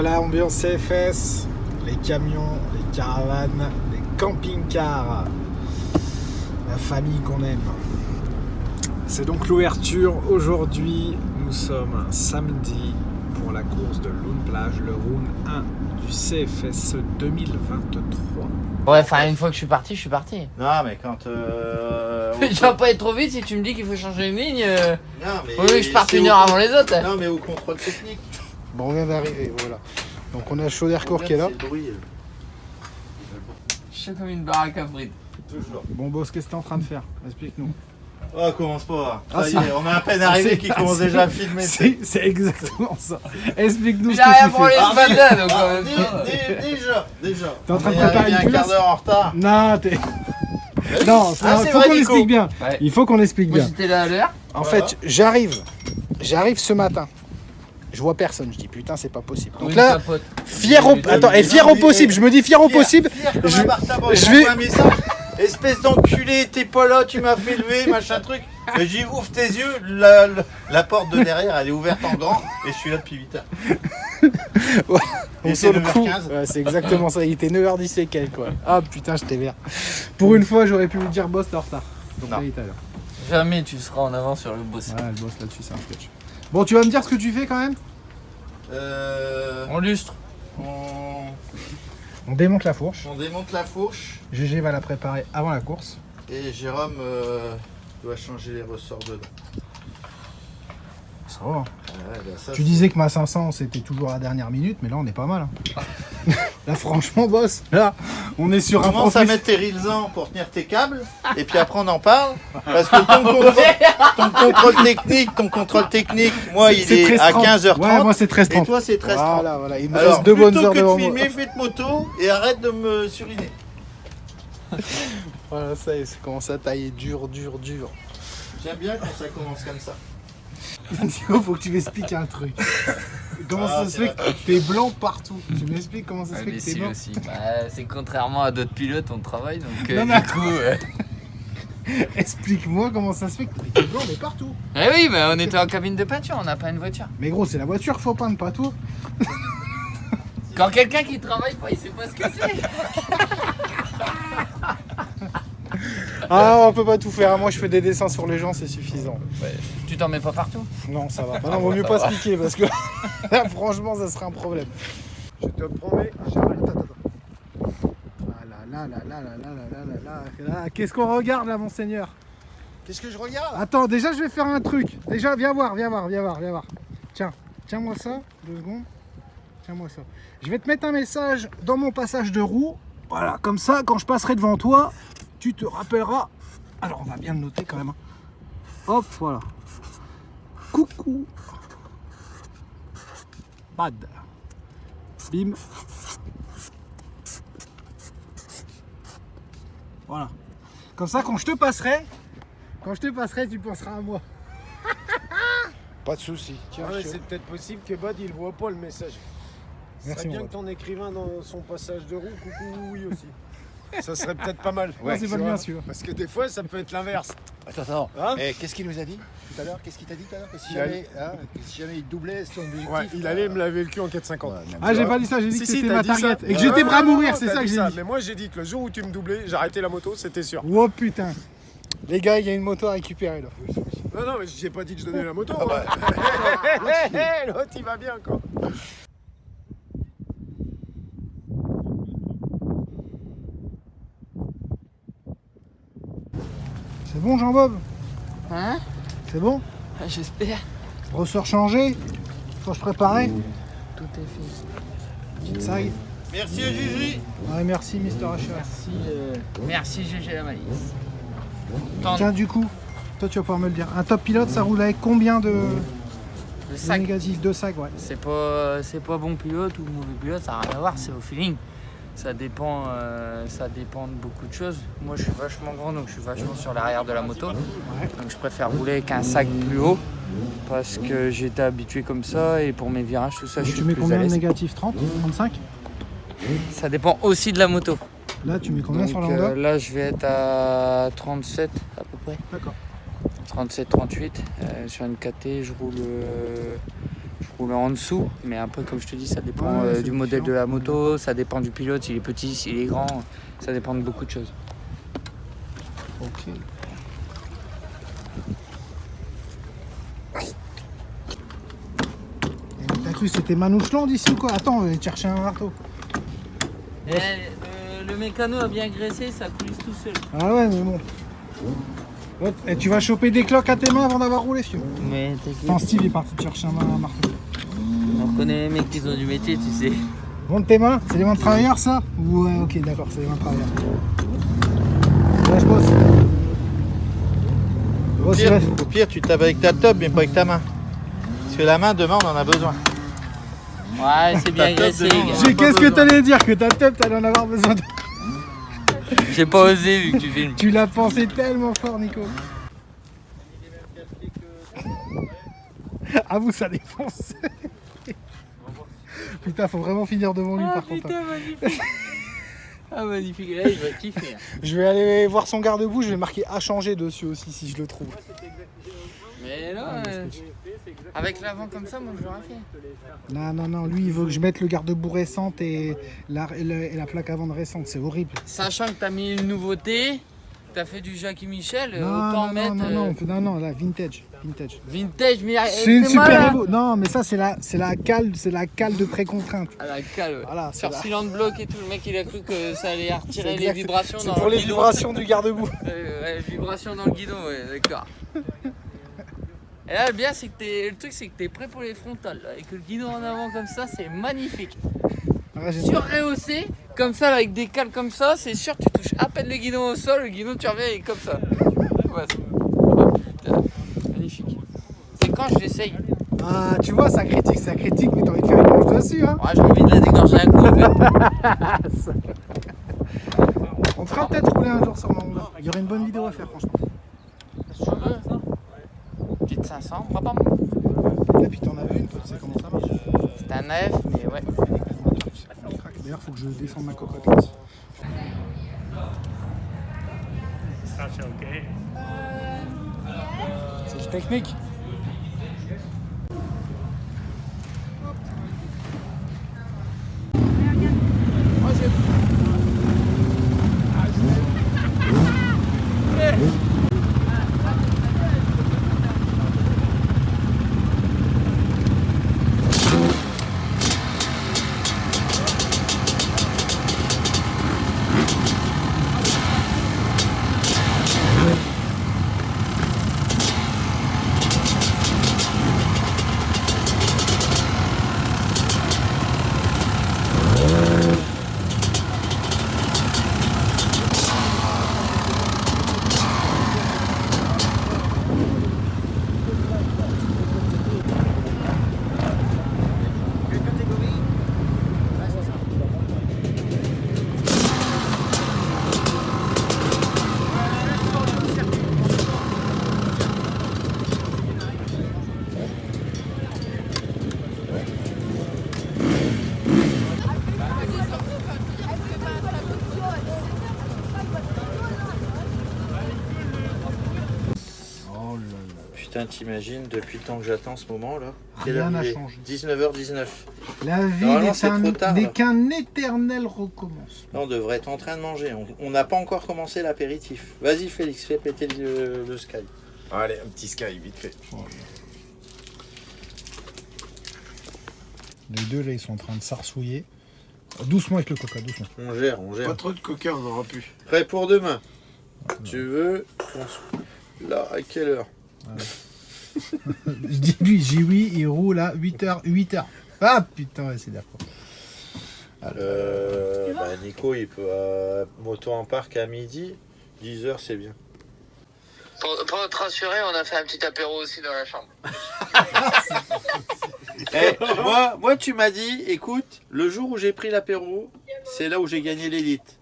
voilà, ambiance CFS, les camions, les caravanes, les camping-cars, la famille qu'on aime. C'est donc l'ouverture. Aujourd'hui, nous sommes samedi pour la course de Loon Plage, le round 1 du CFS 2023. Ouais, enfin, une fois que je suis parti, je suis parti. Non, mais quand. Je vais pas être trop vite si tu me dis qu'il faut changer une ligne. Non, mais. Faut que je parte une heure avant les autres. Non, mais au contrôle technique. Bon, on vient d'arriver, voilà. Donc on a Chaudercourt qui est là. C'est le bruit. Je suis comme une baraque à frites. Toujours. Bon boss, qu'est-ce que t'es en train de faire? Explique-nous. Oh, commence pas. Ah, Ça y est, on a à peine arrivé qui commence déjà à filmer. C'est exactement ça. Explique-nous ce J'ai rien que pour tu les fais. spadins, donc en même temps. Déjà. T'es en train de On est préparer arrivé une un culasse quart d'heure en retard. Non, t'es... Non, Ah, il c'est faut vrai, qu'on Nico. explique bien. Ouais. Il faut qu'on explique Moi bien. j'étais là à l'heure. En Voilà. fait, j'arrive ce matin. Je vois personne, je dis putain, c'est pas possible. Donc Une là, capote. fier au possible, je me dis fier au possible. Fier comme Je- un Bartabo, je il vais- m'envoie un message. Espèce d'enculé, t'es pas là, tu m'as fait lever, machin truc. Et j'ai dit, ouvre tes yeux, la porte de derrière, elle est ouverte en grand, et je suis là depuis 8 heures. On Et sur c'est le coup. 9h15. Ouais, c'est exactement ça, il était 9h10 et quelques quoi. Ah putain, je t'ai vert. Pour une fois, j'aurais pu lui dire boss, t'es en retard. Donc Non. là, il est à l'heure. Jamais tu seras en avant sur le boss. Ouais, le boss là-dessus, c'est un sketch. Bon, tu vas me dire ce que tu fais quand même? On lustre. On démonte la fourche. On démonte la fourche, GG va la préparer avant la course. et Jérôme doit changer les ressorts dedans. Ça va. Ouais, bah ça, Tu disais que ma 500 c'était toujours à la dernière minute, mais là on est pas mal. Hein. Là franchement boss, là on est sur un commence à professionnel. mettre tes rilsans pour tenir tes câbles, et puis après on en parle, parce que ton contrôle technique, moi il C'est est à 13h30. 15h30, Ouais, moi c'est et 13h30. toi c'est 13h30. Voilà, voilà, il me Alors, reste 2 bonnes heures plutôt que devant de moi. filmer, fais de moto et arrête de me suriner. Voilà, ça y est, ça commence à tailler dur. J'aime bien quand ça commence comme ça. Nico, faut que tu m'expliques un truc. Comment Ah, ça se c'est fait la que t'es blanc partout? Tu m'expliques comment ça se fait que t'es Imbécile blanc? aussi. Bah, c'est contrairement à d'autres pilotes, on travaille donc Non, mais du coup. Explique-moi comment ça se fait que t'es blanc mais partout. Eh oui, mais on était en cabine de peinture, on n'a pas une voiture. Mais gros, c'est la voiture, faut peindre, pas toi. Quand quelqu'un qui travaille pas, il sait pas ce que c'est. Ah, on peut pas tout faire. Moi, je fais des dessins sur les gens, c'est suffisant. Tu t'en mets pas partout. Non, ça va pas. Non, vaut mieux pas se piquer parce que là, franchement, ça serait un problème. Je te promets, j'arrête. Attends. Ah là. Qu'est-ce qu'on regarde là, monseigneur? Qu'est-ce que je regarde? Attends, déjà, je vais faire un truc. Déjà, viens voir. Tiens-moi ça, 2 secondes. Tiens-moi ça. Je vais te mettre un message dans mon passage de roue. Voilà, comme ça, quand je passerai devant toi, tu te rappelleras. Alors, on va bien le noter quand même. Hop, voilà. Coucou. Bad. Bim. Voilà. Comme ça, quand je te passerai, tu penseras à moi. Pas de souci. Tiens, Ah ouais, c'est peut-être possible que Bad il voit pas le message. Ce Merci, serait bien mon que ton écrivain dans son passage de roue, coucou oui aussi. Ça serait peut-être pas mal. Ouais, c'est tu pas vois. bien sûr. Parce que des fois ça peut être l'inverse. Attends. Hein Qu'est-ce qu'il nous a dit tout à l'heure? Qu'est-ce qu'il t'a dit tout à l'heure? Que si Il a- jamais il doublait son objectif. Ouais, il allait me laver le cul en 4,50. Ah, j'ai pas dit ça, j'ai dit Si, que si, c'était t'as ma dit ça. target. Et que Ouais, j'étais ouais, prêt à non, mourir, non, c'est t'as ça que dit j'ai dit. Mais moi j'ai dit que le jour où tu me doublais, j'arrêtais la moto, c'était sûr. Oh putain. Les gars, il y a une moto à récupérer là. Non, mais j'ai pas dit que je donnais la moto. Ah bah. hein. L'autre il va bien quoi. C'est bon, Jean-Bob? Hein? C'est bon? J'espère. Ressort changé? Faut préparer? Tout est fait. Petite saille. Merci à Gigi. Ouais, merci, Mister HR. Merci GG la malice. Tiens, du coup, toi tu vas pouvoir me le dire. Un top pilote, ça roule avec combien de Le sac. négatifs? 2 sacs, ouais. C'est pas bon pilote ou mauvais pilote, ça n'a rien à voir, c'est au feeling. Ça dépend de beaucoup de choses. Moi je suis vachement grand donc je suis vachement sur l'arrière de la moto. Donc je préfère rouler avec un sac plus haut parce que j'ai été habitué comme ça et pour mes virages tout ça je Et suis tu mets plus à combien de l'aise. négatifs? 30? 35? Ça dépend aussi de la moto. Là, tu mets combien Donc, sur la Honda? là je vais être à 37 à peu près. D'accord. 37-38. Sur une KT je roule rouler en dessous. Mais après, comme je te dis, ça dépend du modèle de la moto, ça dépend du pilote, s'il est petit, s'il est grand, ça dépend de beaucoup de choses. Ok. T'as cru que c'était Manoucheland ici ou quoi? Attends, on va aller chercher un marteau. Le mécano a bien graissé, ça coulisse tout seul. Ah ouais, mais bon. Ouais, et tu vas choper des cloques à tes mains avant d'avoir roulé, Fio. Mais t'inquiète. Attends, Steve est parti te chercher un marteau. On connaît les mecs qui ont du métier, tu sais. Bon de tes mains? C'est les mains de travailleurs, ça? Ouais, ok, d'accord, c'est les mains de travailleurs. Là, je bosse. Au pire, tu tapes avec ta top, mais pas avec ta main. Parce que la main, demain, on en a besoin. Ouais, c'est bien graissé, les gars. Qu'est-ce que t'allais dire? Que ta top, t'allais en avoir besoin de... J'ai pas osé vu que tu filmes. Tu l'as pensé tellement fort, Nico. Ah vous, ça défonce. Putain, faut vraiment finir devant lui par contre. Putain, magnifique. Ah magnifique, là il va kiffer. Je vais aller voir son garde-boue, je vais marquer à changer dessus aussi si je le trouve. Mais là, avec l'avant comme ça, moi je l'aurais fait. Non, lui il veut que je mette le garde-boue récente et la plaque avant récente, c'est horrible. Sachant que t'as mis une nouveauté, t'as fait du Jackie Michel, Non, autant mettre. non, là, vintage. Vintage, mais C'est une super Evo. Non, mais ça c'est la cale de pré-contrainte. à la cale, ouais. Voilà, Sur cylindre bloc et tout, le mec il a cru que ça allait retirer les vibrations C'est dans pour le les guidon. vibrations du garde-boue. Ouais, vibrations dans le guidon, ouais, d'accord. Et là, le bien, c'est que le truc, c'est que t'es prêt pour les frontales. Là, et que le guidon en avant comme ça, c'est magnifique. Sur-rehaussé, comme ça, là, avec des cales comme ça, c'est sûr que tu touches à peine le guidon au sol, le guidon, tu reviens, il est comme ça. Ouais, magnifique. C'est quand je l'essaye. Ah, tu vois, ça critique, mais t'as envie de faire une manche dessus, hein. Ouais, j'ai envie de la dégorger un coup, en fait. On fera peut-être rouler un jour sur ma Honda. Il y aurait une bonne vidéo à faire, franchement. Si tu veux. Petite 500, papa. Et puis t'en avais une, toi, tu sais comment ça marche. C'est un AF, mais ouais. D'ailleurs, faut que je descende ma cocotte là-dessus. Ça, c'est ok. C'est du technique. Putain, t'imagines, depuis le temps que j'attends ce moment là. Rien n'a changé. 19h19. La vie Normalement, c'est trop tard, n'est là. qu'un éternel recommence. Là, on devrait être en train de manger. On n'a pas encore commencé l'apéritif. Vas-y Félix, fais péter le Sky. Allez, un petit sky, vite fait. Les deux là, ils sont en train de s'arsouiller. Doucement avec le coca, doucement. On gère. Pas trop de coca, on aura pu. Prêt pour demain. Tu veux là, à quelle heure? Je dis lui, j'ai oui, il roule à 8h. Ah putain, ouais, c'est d'accord. Nico, il peut moto en parc à midi. 10h, c'est bien. Pour te rassurer, on a fait un petit apéro aussi dans la chambre. Moi, tu m'as dit, écoute, le jour où j'ai pris l'apéro, c'est là où j'ai gagné l'élite.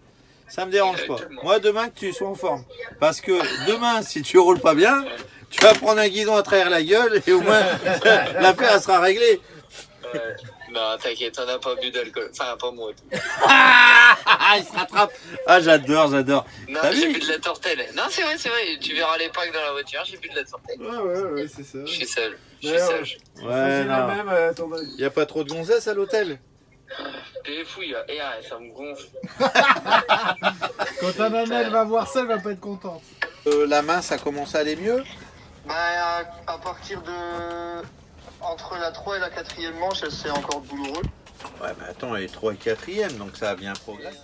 Ça me dérange pas. Moi, demain, que tu sois en forme. Parce que demain, si tu roules pas bien, tu vas prendre un guidon à travers la gueule et au moins, l'affaire, elle sera réglée. Ouais. Non, t'inquiète, on n'a pas bu d'alcool. Enfin, pas moi. Il se rattrape. Ah, j'adore. Non, T'as j'ai vu bu de la tortelle. Non, c'est vrai. Tu verras les packs dans la voiture, j'ai bu de la tortelle. Ouais, c'est ça. Je suis sage. Ouais, non. Même à ton avis. Y a pas trop de gonzesses à l'hôtel? T'es fou, ça me gonfle. Quand ta nana elle va voir ça, elle va pas être contente. La main, ça commence à aller mieux? Bah, à partir de. Entre la 3 et la 4e manche, c'est encore douloureux. Ouais, mais attends, elle est 3 et 4e, donc ça a bien progressé.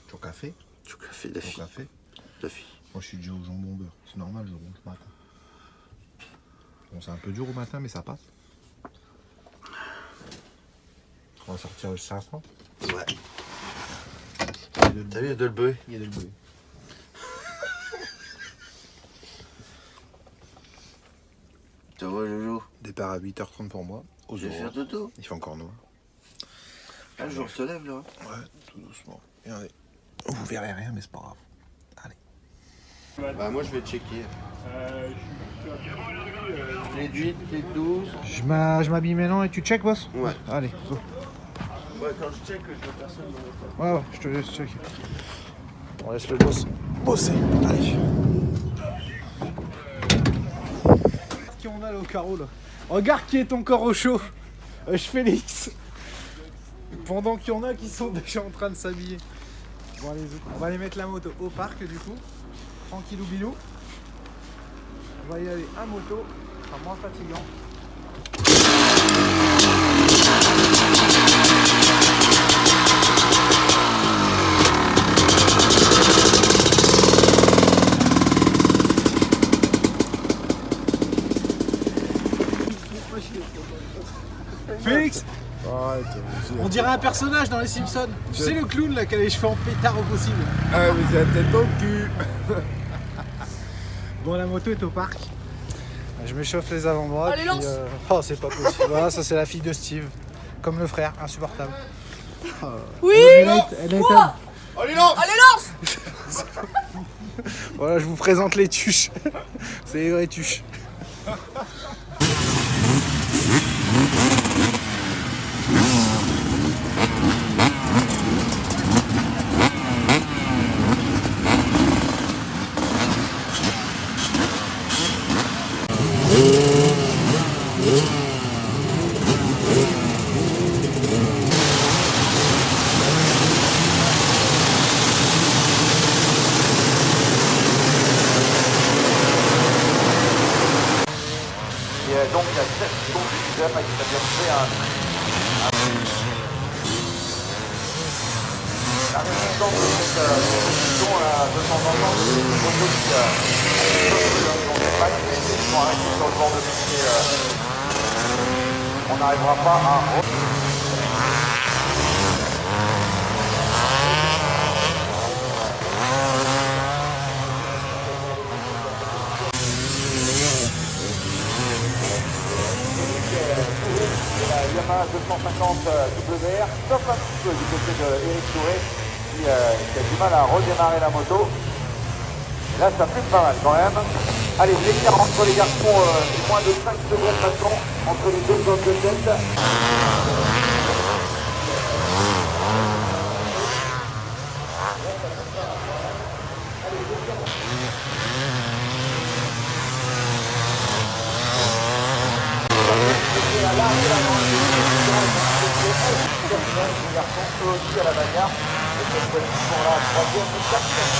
Tu as café? Tu as fait la fille. Café? La fille. Moi, je suis déjà au jambon beurre. C'est normal, je roule le matin. Bon, c'est un peu dur au matin, mais ça passe. On va sortir le 500. Ouais. T'as vu, il y a de le bœuf. Il y a des bruits. Tu vois, Jojo? Départ à 8h30 pour moi. Aux Je vais faire aurores. dodo. Il fait encore noir. Ah, le jour se lève, là. Ouais, tout doucement. Regardez. Vous verrez rien, mais c'est pas grave. Bah, moi, je vais checker. Les 8, les 12. Je m'habille maintenant et tu check, boss? Ouais. Allez, go. Ouais, quand je check, je vois personne dans le Ouais, je te laisse checker. On laisse le boss bosser. Allez. Qui on a là au carreau là? Regarde qui est encore au chaud. Félix. Pendant qu'il y en a qui sont déjà en train de s'habiller. Bon, allez, on va aller mettre la moto au parc du coup. Tranquillou bilou. On va y aller à moto. Ce sera moins fatigant. Félix, on dirait un personnage dans les Simpsons. Tu sais le clown là qui a les cheveux en pétard au possible. Ah, mais c'est la tête au cul. Bon, la moto est au parc. Je m'échauffe les avant-bras. Allez, lance. Oh, c'est pas possible. Voilà, ça c'est la fille de Steve. Comme le frère, insupportable. Oui. Elle est Allez, lance! Allez, lance. Voilà, je vous présente les tuches. C'est les vraies tuches. Et donc, il y a 7 secondes qui a bien fait la résistance de cette position de temps en temps, c'est une moto qui ils sont arrêtés sur le bord de piste et on n'arrivera pas à... La Yamaha 250 WR, sauf un petit peu du côté de Eric Touré qui a du mal à redémarrer la moto. Et là, ça pète pas mal quand même. Allez, l'écart entre les garçons, moins de 5 secondes maintenant entre les deux hommes de tête. Les garçons, eux aussi à la bagarre. Et cette fois-ci, ils sont là, 3e et 4e.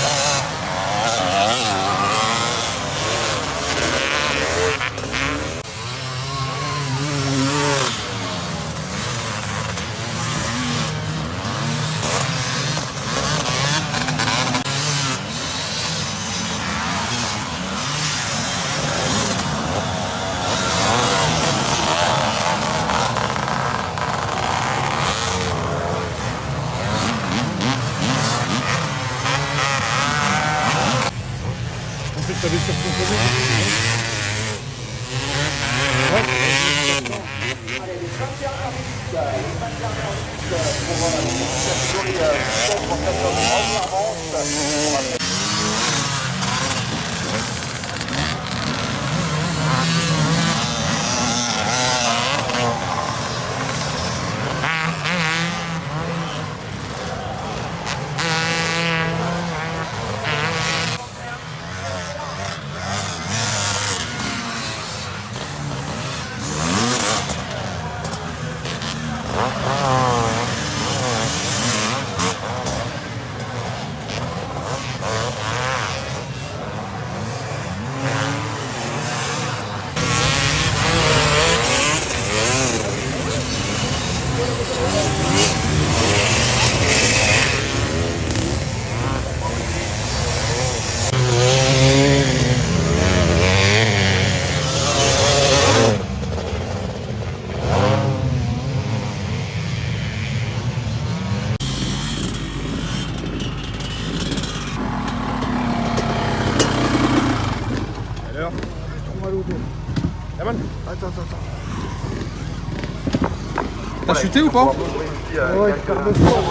T'as chuté ou pas? Ouais, perte de forme.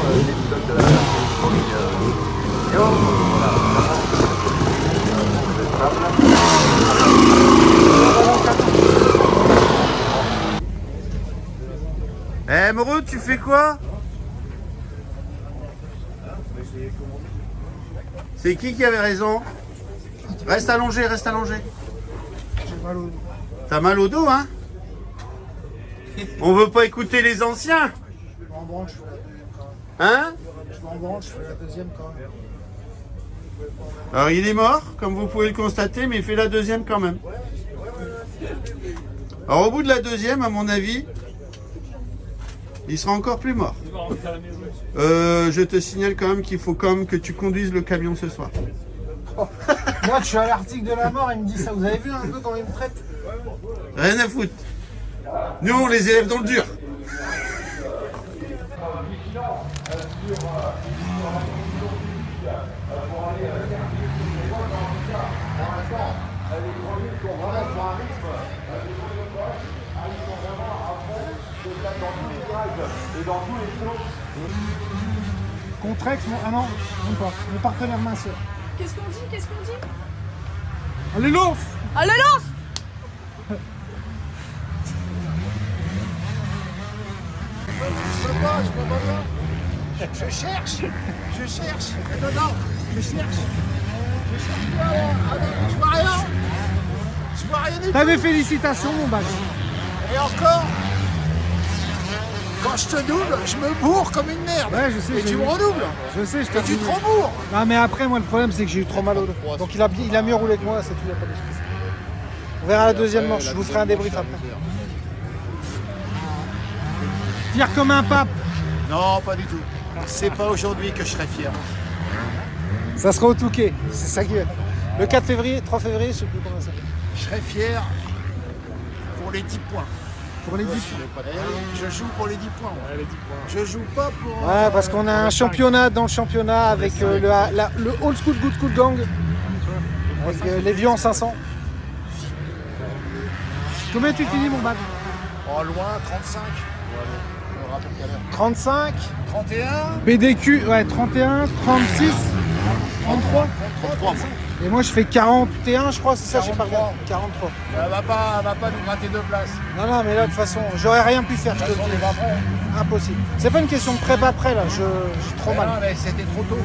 Eh Moreau, tu fais quoi? C'est qui avait raison? Reste allongé, reste allongé. J'ai mal au dos. T'as mal au dos, hein? On veut pas écouter les anciens? Je m'en branle, je fais la deuxième quand même. Hein? Je m'en branle, je fais la deuxième quand même. Alors il est mort, comme vous pouvez le constater, mais il fait la deuxième quand même. Alors au bout de la deuxième, à mon avis, il sera encore plus mort. Je te signale quand même qu'il faut quand même que tu conduises le camion ce soir. Moi, je suis à l'article de la mort, il me dit ça. Vous avez vu un peu comment il me traite? Rien à foutre. Nous, on les élève dans le dur. Contrex, ah non, même pas. Mon partenaire minceur. Qu'est-ce qu'on dit? Qu'est-ce qu'on dit? Allez, l'ours! Allez, lance! Je peux pas bien. Je cherche. Non, je cherche. Je vois rien. Je vois rien du tout. T'avais félicitations, mon badge. Et encore, quand je te double, je me bourre comme une merde. Ouais, je sais. Et j'ai tu vu. me redoubles. Je sais, je t'ai Et tu revu. te rembourres. Non, mais après, moi, le problème, c'est que j'ai eu trop mal au dos. Donc, il a mieux roulé que moi, c'est tout, il n'y a pas de soucis. On verra la deuxième manche, je vous ferai un débrief après. Fier comme un pape. Non, pas du tout. C'est pas aujourd'hui que je serai fier. Ça sera au Touquet, c'est ça qui est. Le 4 février, 3 février, je sais plus comment ça. Je serai fier pour les 10 points. Pour les 10. Je joue pour les 10 points. Je joue pas pour... Ouais, parce qu'on a un championnat dans le championnat avec le Old School Good School Gang. Avec les vieux en 500. Combien tu finis, mon badge? En loin, 35. 35. 31. BDQ, ouais, 31, 36, 33. 33. Et moi, je fais 41, je crois, c'est ça, j'ai pas regardé. 43. Elle va pas nous gratter 2 places. Non, mais là, de toute façon, j'aurais rien pu faire, je te le dis. Impossible. C'est pas une question de prépa-prêt, là, j'ai trop mal. Non, mais c'était trop tôt.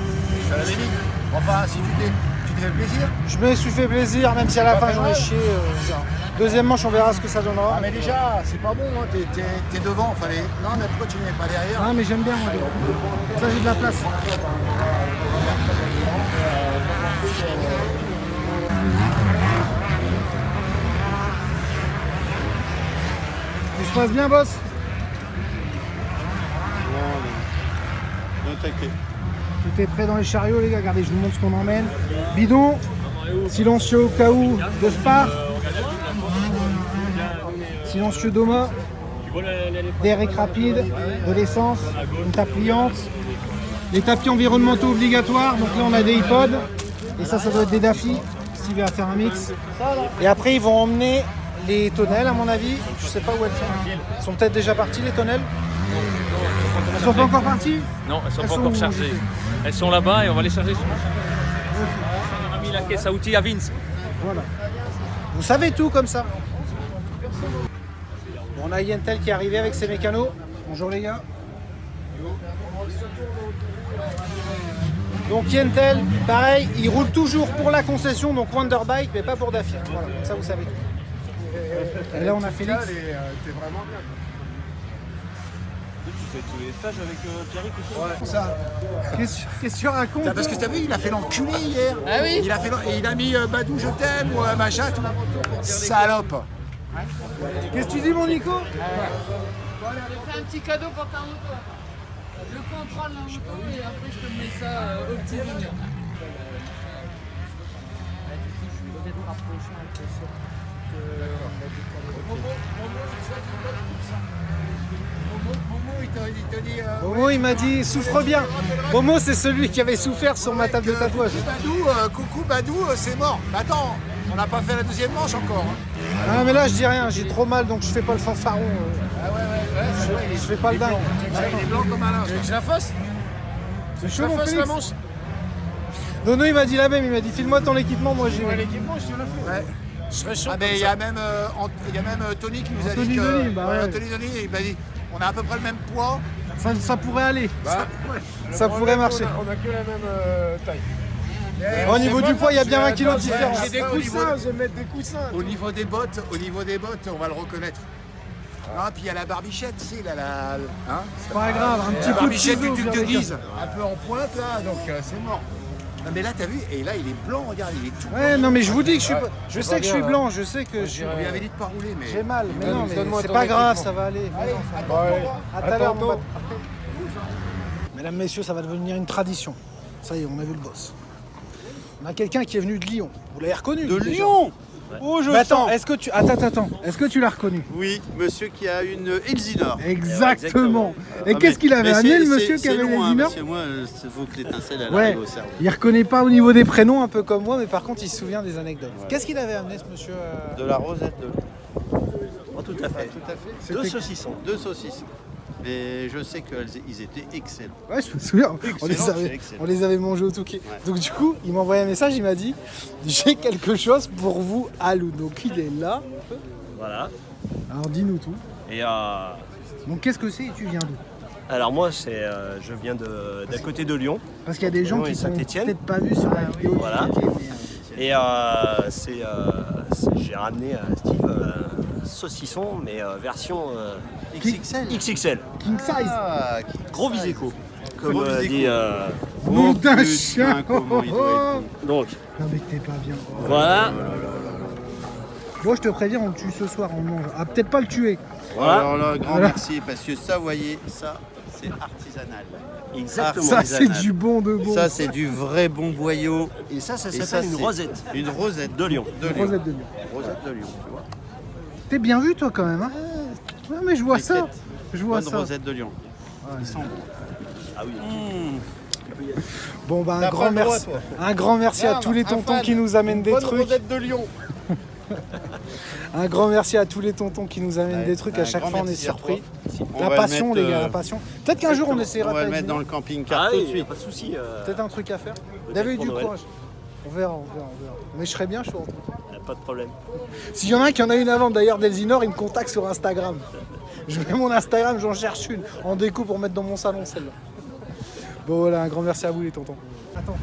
Je l'avais dit. Enfin, si tu te fais plaisir. Je me suis fait plaisir, même si à la fin j'en ai chié. Deuxième manche, on verra ce que ça donnera. Ah, mais déjà, c'est pas bon, hein. T'es devant, fallait. Non, mais pourquoi tu n'es pas derrière? Ah, mais j'aime bien, moi. Ça, j'ai de la place. Tout se passe bien, boss? Non, t'inquiète. Tout est prêt dans les chariots, les gars. Regardez, je vous montre ce qu'on emmène. Bidon, silencieux au cas où de Spar, silencieux Doma, des règles rapides, de l'essence, une table pliante, les tapis environnementaux obligatoires. Donc là, on a des iPods et ça doit être des Daffy. Steve va faire un mix. Et après, ils vont emmener les tonnelles, à mon avis. Je sais pas où elles sont. Elles sont peut-être déjà parties, les tonnelles. Elles sont pas encore parties? Non, elles sont pas encore chargées. Elles sont là-bas et on va les charger sur le champ. On a mis la caisse à outils à Vince. Voilà. Vous savez tout comme ça. Bon, on a Yentel qui est arrivé avec ses mécanos. Bonjour les gars. Donc Yentel, pareil, il roule toujours pour la concession, donc Wonderbike, mais pas pour Daffy. Voilà, comme ça vous savez tout. Et là on a Félix. T'es vraiment bien. Tu fais tous les stages avec Pierrick ou quoi? Ouais. Ça. Qu'est-ce que tu racontes? Parce que t'as vu, il a fait l'enculé hier. Ah oui. Il a mis Badou, je t'aime, ou machin, tout. Salope. Qu'est-ce que tu dis, mon Nico? J'ai fait un petit cadeau pour ta moto. Je contrôle la moto et après je te mets ça au petit ligne. Momo, il m'a dit souffre bien. Momo, c'est celui qui avait souffert sur ma table de tatouage. Badou, coucou Badou, c'est mort. Mais attends, on n'a pas fait la deuxième manche encore. Hein. Ah mais là je dis rien, j'ai trop mal donc je fais pas le fanfaron. Je fais pas le dingue. Il est blanc comme un linge. Tu veux que je la fasse? C'est Je chaud la mon fasse Félix. la manche? Nono il m'a dit la même, il m'a dit file-moi ton équipement, moi j'ai. Ouais, l'équipement, je te la fais. Ouais. Je serais chaud. Ah mais il y a même Tony qui nous a Anthony dit que... Denis, bah ouais. Anthony Denis, il m'a dit, on a à peu près le même poids. Ça pourrait aller. Bah, Ça pourrait marcher. On a que la même taille. Au niveau du poids, il y a bien 20 kilos de différence. J'ai des coussins, je vais mettre des coussins. Au niveau des bottes, on va le reconnaître. Ah, puis il y a la barbichette, tu sais, là, hein, C'est pas grave, un petit la coup de barbichette ciseau. du duc de Guise. Un peu en pointe là, donc c'est mort. Ah, mais là, t'as vu, et là, il est blanc, regarde, il est tout. Ouais, non mais je vous dis que je suis pas... Je sais que je suis bien, blanc, je sais que je suis... On lui avait dit de pas rouler, mais... J'ai mal, mais non, mais Donne-moi c'est ton pas grave, équipement. ça va aller. Allez, À tout à l'heure, mon pote. Mesdames, messieurs, ça va devenir une tradition. Ça y est, on a vu le boss. On a quelqu'un qui est venu de Lyon. Vous l'avez reconnu De déjà. Lyon. Oh, je Mais attends, sens. est-ce que tu... Attends. Est-ce que tu l'as reconnu? Oui, monsieur qui a une Elsinore. Exactement. Et Ah, qu'est-ce qu'il avait mais amené, le c'est- monsieur qui c'est avait long, hein, l'Elsinore? parce que moi, il faut que l'étincelle elle Ouais, arrive au cerveau. il reconnaît pas au niveau des prénoms, un peu comme moi, mais par contre, il se souvient des anecdotes. Qu'est-ce qu'il avait amené, ce monsieur De la rosette de Oh, tout à fait. C'était- Deux saucissons. Mais je sais qu'ils étaient excellents. Ouais, je me souviens, Excellent, c'est excellent. on les avait mangés au Touquet. Ouais. Donc du coup, il m'a envoyé un message, il m'a dit « J'ai quelque chose pour vous, Alou ». Donc il est là. Voilà. Alors dis-nous tout. Et Donc qu'est-ce que c'est et tu viens d'où? alors moi, je viens d'à côté de Lyon. Parce qu'il y a des gens Lyon qui et sont Saint-Étienne. peut-être pas vus sur la vidéo. Voilà. du Touquet, mais, Et j'ai ramené à Steve saucisson, mais version XXL. King size. Gros Viseco. Comme Gros Viseco. dit. Nom d'un putain, chien. comment il doit être Donc Non mais t'es pas bien. voilà. Bon, je te préviens, on le tue ce soir, on le mange. Ah, peut-être pas le tuer. Voilà. Alors là, grand Voilà. merci, parce que ça, vous voyez, ça, c'est artisanal. Exactement. Ça, c'est Artisanal. du bon de bon. Ça, c'est du vrai bon boyau. Et ça Et ça, s'appelle une c'est rosette Une rosette de Lyon. de Une Lyon. rosette de Lyon. Rosette de Lyon, tu vois. T'es bien vu, toi, quand même. Hein ouais, mais je vois ça. T'inquiète. Je vois Bonne ça. rosette de Lyon. Ouais. Ils sont bons. Ah oui. Bon, bah, T'as pas le droit, toi. un grand merci à Regarde, tous les un tontons fan. qui nous amènent des Bonne trucs. rosette de Lyon. Un grand merci à tous les tontons qui nous amènent Ouais, des trucs. À un chaque grand fois, on est merci à surpris. On La va le passion, mettre, les gars, la passion. Peut-être qu'un jour, on essaiera On va de le mettre cuisiner. dans le camping-car Ah tout de oui, suite. pas de souci. Peut-être un truc à faire. Peut-être David, pour du Noël. courage. On verra. Mais je serais bien chaud. Pas de problème. S'il y en a un qui en a une avant, d'ailleurs, d'Elsinore, il me contacte sur Instagram. Je mets mon Instagram, j'en cherche une en déco pour mettre dans mon salon, celle-là. Bon, voilà, un grand merci à vous, les tontons. Attends,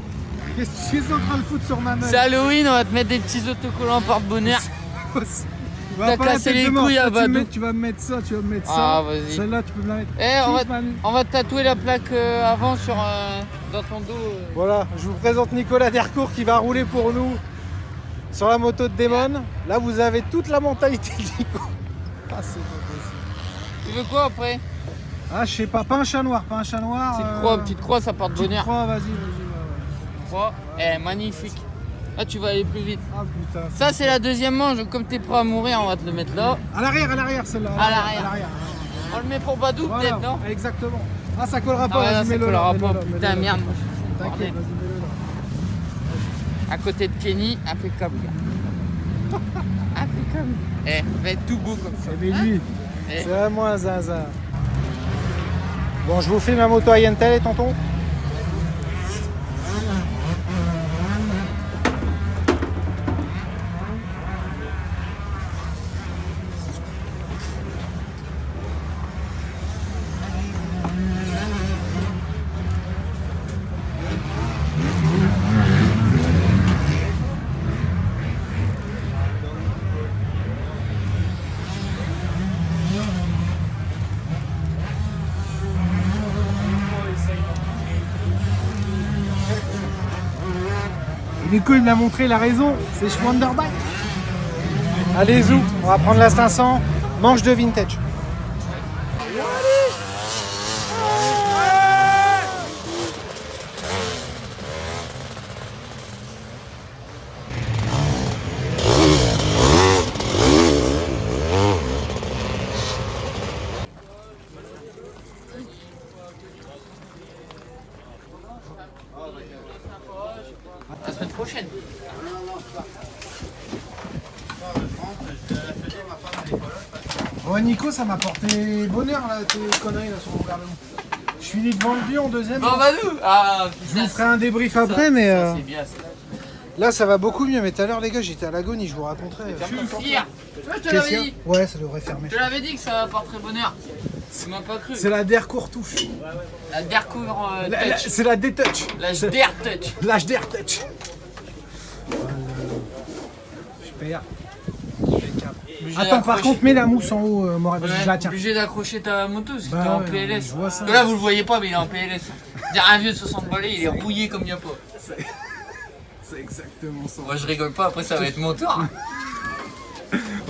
qu'est-ce que tu es en train de foutre sur ma main? C'est Halloween, on va te mettre des petits autocollants porte-bonheur. T'as cassé les couilles à Badou. Tu vas me mettre ça, Ah, vas-y. Celle-là, tu peux me la mettre. Eh, on va te tatouer la plaque avant sur, dans ton dos. Voilà, je vous présente Nicolas Dercourt qui va rouler pour nous sur la moto de Démon. Là, vous avez toute la mentalité de Nico. Ah, c'est pas possible. Tu veux quoi après? Ah, je sais pas un chat noir, Petite croix, ça porte bonheur. Croix, vas-y. Croix, magnifique. Là, tu vas aller plus vite. Ah putain. Ça, c'est la deuxième manche. Comme t'es prêt à mourir, on va te le mettre là. À l'arrière, celle-là. À l'arrière. On le met pour Badou, Voilà, peut-être, non? exactement. Ah, ça collera Ah pas, ouais, vas-y, là, ça mets-le collera là, pas. mets-le là, Putain, mets-le là. merde. T'inquiète, Bordel. vas-y, mets-le là. À côté de Kenny, impeccable. Impeccable. Eh, va être tout beau comme ça. Mais lui, Eh. c'est vraiment un zinzin. Bon, je vous filme ma moto à Yentel, les tontons. Nico, il me l'a montré, il a raison, c'est Schwanderbike. Allez, Zou, on va prendre la 500, manche de vintage. La semaine prochaine. Nico, ça m'a porté bonheur là, tes conneries là sur mon gardement. Je finis devant le but en deuxième. Bon, bah nous. Ah, Je vous ferai un débrief après, mais c'est bien ça. là ça va beaucoup mieux. Mais tout à l'heure, les gars, j'étais à l'agonie, je vous raconterai. Je suis fier. Tu vois, je te Qu'est-ce qu'il l'avais y dit. a Ouais, ça devrait fermer. Je te l'avais dit que ça apporterait bonheur. Tu m'as pas cru. C'est la Dercourt touche. La Dercourt touch. C'est la D-touch. La Der touch. L'âge d'air touch. Super. Obligé Attends, par d'accrocher. contre, mets la mousse en haut, Morad. Ouais, Je la tiens. obligé d'accrocher ta moto parce que Bah t'es en ouais, PLS. je vois ça. Là, vous le voyez pas, mais il est en PLS. C'est-à-dire un vieux de 60 balais, il est rouillé comme il y a pas. C'est exactement ça. Moi, je rigole pas, après, ça va être mon tour.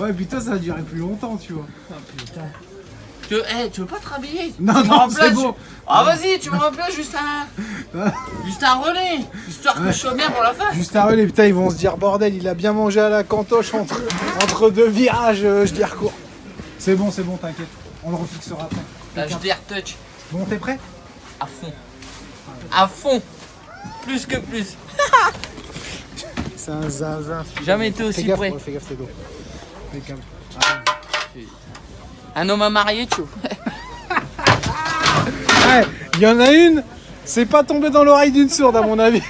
Ouais, putain, ça va durer plus longtemps, tu vois. Oh putain. Tu veux pas te rhabiller? Non, Tu me non, remplaces, c'est bon. Ah, vas-y, tu me remplaces juste un relais. Histoire que je sois bien pour la fin. Juste à relais, putain, ils vont se dire bordel, il a bien mangé à la cantoche entre deux virages, je dis recours. C'est bon, t'inquiète. On le refixera après. La Der touch. Bon, t'es prêt? À fond. À fond. Plus que plus. C'est un zinzin. Jamais été aussi Fais gaffe, près. ouais, fais gaffe, c'est d'eau. Fais gaffe. Un homme à marier, tchou. Ouais, il y en a une, c'est pas tombé dans l'oreille d'une sourde à mon avis.